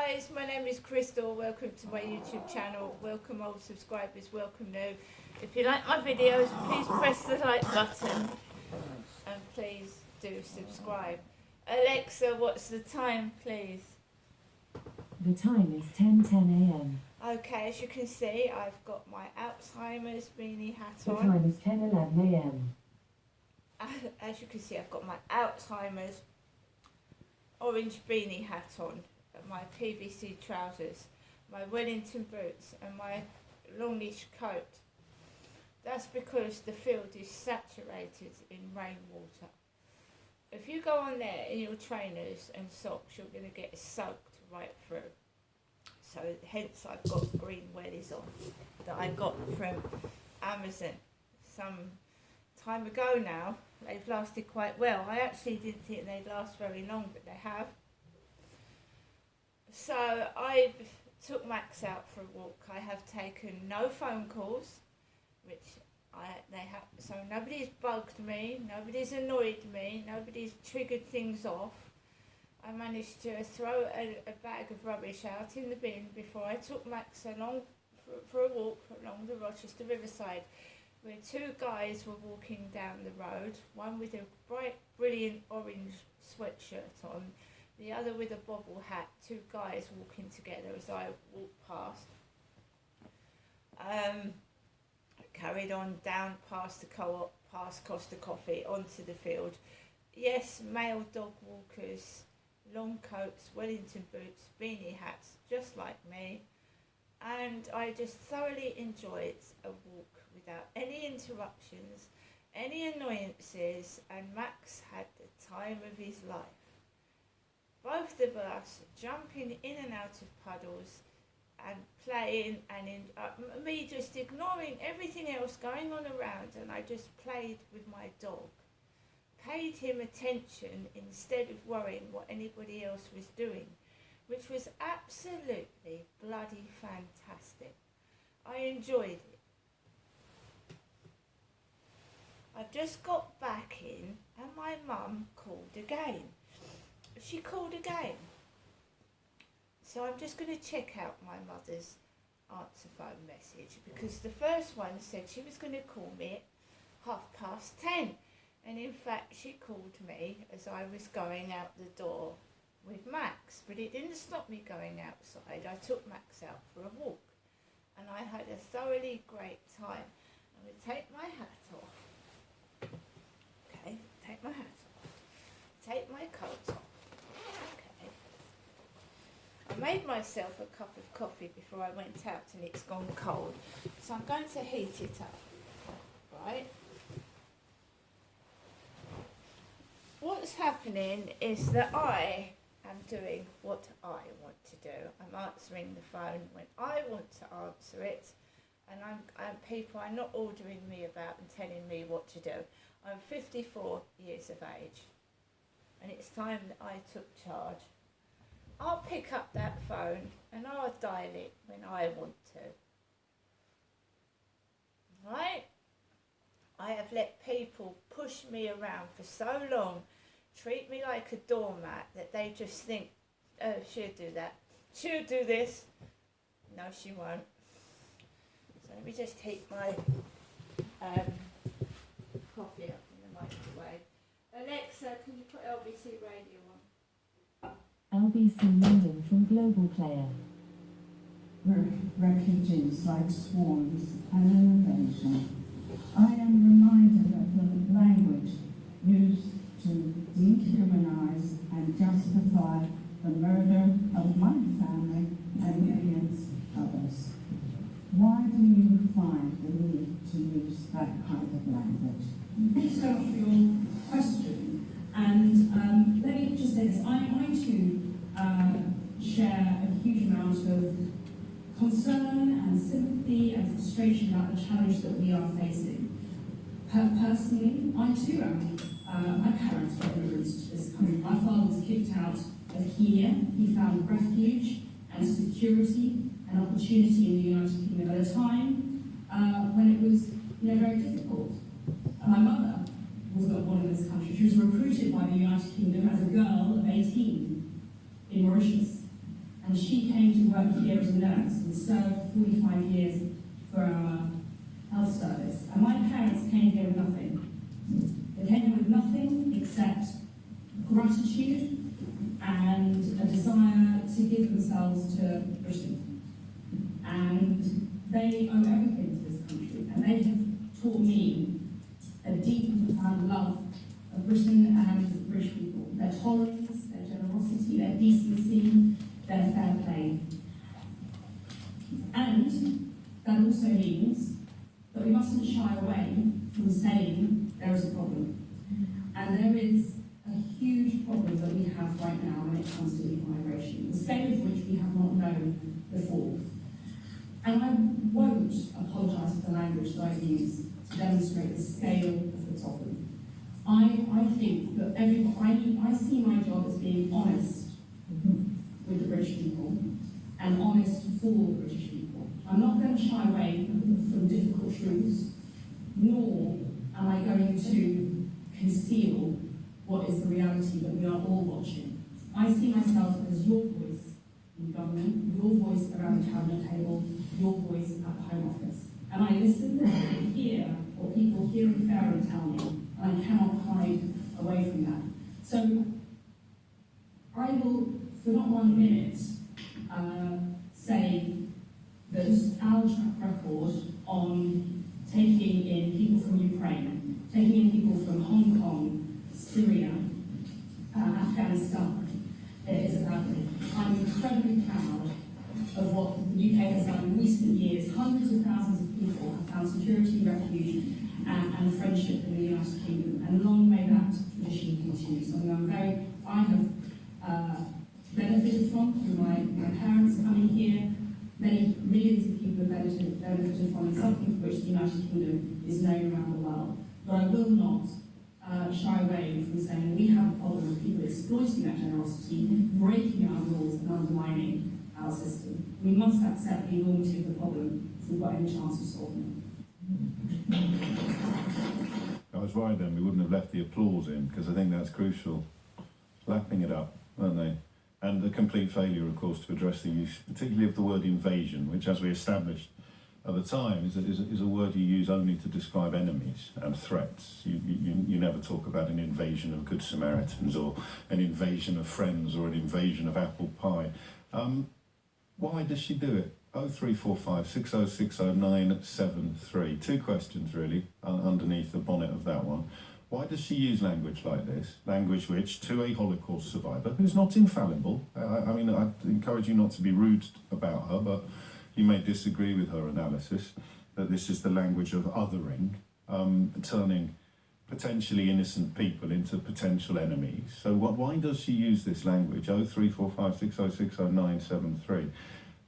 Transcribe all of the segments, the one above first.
guys, my name is Crystal. Welcome to my YouTube channel. Welcome old subscribers, welcome new. If you like my videos, please press the like button and please do subscribe. Alexa, what's the time, please? The time is 10:10 a.m. Okay, as you can see, I've got my Alzheimer's beanie hat The on. time is 10:11 a.m. As you can see, I've got my Alzheimer's orange beanie hat on, my PVC trousers, my Wellington boots and my longish coat. That's because the field is saturated in rainwater. If you go on there in your trainers and socks, you're going to get soaked right through. So hence I've got green wellies on that I got from Amazon some time ago now. They've lasted quite well. I actually didn't think they'd last very long, but they have. So I took Max out for a walk. I have taken no phone calls, so nobody's bugged me, nobody's annoyed me, nobody's triggered things off. I managed to throw a bag of rubbish out in the bin before I took Max along for a walk along the Rochester Riverside, where two guys were walking down the road, one with a bright, brilliant orange sweatshirt on, the other with a bobble hat, two guys walking together as I walked past. Carried on down past the co-op, past Costa Coffee, onto the field. Yes, male dog walkers, long coats, Wellington boots, beanie hats, just like me. And I just thoroughly enjoyed a walk without any interruptions, any annoyances, and Max had the time of his life. Both of us jumping in and out of puddles and playing, and me just ignoring everything else going on around, and I just played with my dog. Paid him attention instead of worrying what anybody else was doing, which was absolutely bloody fantastic. I enjoyed it. I've just got back in and my mum called again. She called again. So I'm just going to check out my mother's answer phone message, because the first one said she was going to call me at 10:30. And in fact, she called me as I was going out the door with Max, but it didn't stop me going outside. I took Max out for a walk and I had a thoroughly great time. I'm going to take my hat off. Okay, take my hat off. Take my coat off. Okay. I made myself a cup of coffee before I went out and it's gone cold. So I'm going to heat it up. Right? What's happening is that I am doing what I want to do. I'm answering the phone when I want to answer it, and people are not ordering me about and telling me what to do. I'm 54 years of age, and it's time that I took charge. I'll pick up that phone and I'll dial it when I want to. Right? I have let people push me around for so long, treat me like a doormat, that they just think, oh, she'll do that. She'll do this. No, she won't. So let me just heat my coffee up in the microwave. Alexa, can you put LBC radio on? LBC London from Global Player. Refugees like swarms and an invasion. I am reminded of the language used to dehumanize and justify the murder of my family and millions others. Why do you find the need to use that kind of language? Thanks so much for your question. And let me just say this. I too share a huge amount of concern and sympathy and frustration about the challenge that we are facing. Personally, I too am. My parents were immigrants to this country. My father was kicked out of here. He found refuge and security and opportunity in the United Kingdom at a time when it was very difficult. My mother was not born in this country. She was recruited by the United Kingdom as a girl of 18 in Mauritius. And and she came to work here as a nurse and served 45 years for our health service. And my parents came here with nothing. They came here with nothing except gratitude and a desire to give themselves to Britain. And they owe everything to this country, and they have taught me a deep and profound love of Britain and British people. Their tolerance, their generosity, their decency, their fair play. And that also means that we mustn't shy away from saying there is a problem. And there is a huge problem that we have right now when it comes to immigration, the scale of which we have not known before. And I won't apologise for the language that I use to demonstrate the scale of the problem. I think that I see my job as being honest with the British people and honest for the British people. I'm not going to shy away from difficult truths, nor am I going to conceal what is the reality that we are all watching. I see myself as your voice in government, your voice around the cabinet table, your voice at the Home Office. And I listen and hear what people here in Fareham tell me, and I cannot hide away from that. So I will, for not 1 minute, say that our track record on taking in people from Ukraine, taking in people from Hong Kong, Syria, Afghanistan, is about me. I'm incredibly proud of what the UK has done in recent years. Hundreds of thousands of people have found security, refuge, and friendship in the United Kingdom, and long may that tradition continue. Something I have benefited from through my parents coming here. Many millions of people have benefited from, and something for which the United Kingdom is known around the world. But I will not shy away from saying we have a problem with people exploiting that generosity, breaking our rules, and undermining our system. We must accept the enormity of the problem if we've got any chance of solving it. I was worried then we wouldn't have left the applause in, because I think that's crucial. Lapping it up, weren't they? And the complete failure, of course, to address the use, particularly of the word invasion, which, as we established at the time, is a word you use only to describe enemies and threats. You never talk about an invasion of Good Samaritans, or an invasion of friends, or an invasion of apple pie. Why does she do it? 0345 6060 973. Two questions, really, underneath the bonnet of that one. Why does she use language like this? Language which, to a Holocaust survivor, who's not infallible, I mean, I encourage you not to be rude about her, but you may disagree with her analysis, that this is the language of othering, turning potentially innocent people into potential enemies. So why does she use this language? 0345 6060 973.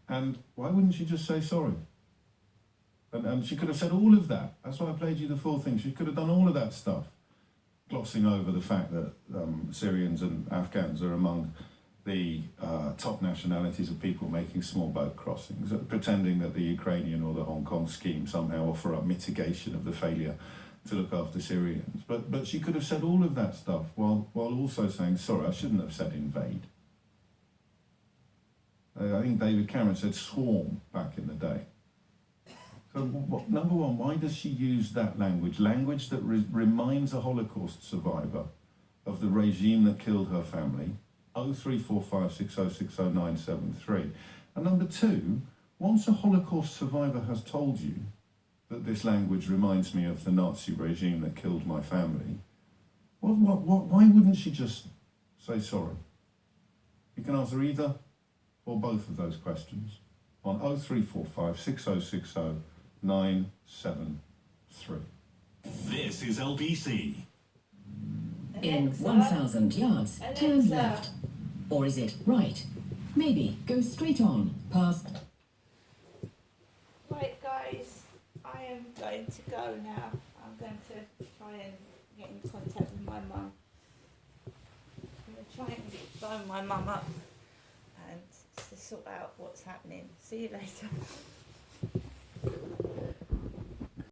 And why wouldn't she just say sorry? And she could have said all of that. That's why I played you the full thing. She could have done all of that stuff, glossing over the fact that Syrians and Afghans are among the top nationalities of people making small boat crossings, pretending that the Ukrainian or the Hong Kong scheme somehow offer up mitigation of the failure to look after Syrians. But she could have said all of that stuff while also saying, sorry, I shouldn't have said invade. I think David Cameron said swarm back in the day. So, number one, why does she use that language? Language that reminds a Holocaust survivor of the regime that killed her family. 0345 6060 973. And number two, once a Holocaust survivor has told you that this language reminds me of the Nazi regime that killed my family, why wouldn't she just say sorry? You can answer either or both of those questions on 0345 6060 973. This is LBC. In Alexa, 1,000 yards, turn Alexa. left. Or is it right? Maybe go straight on, past... Right, guys, I am going to go now. I'm going to try and get in contact with my mum. I'm going to try and phone my mum up and to sort out what's happening. See you later.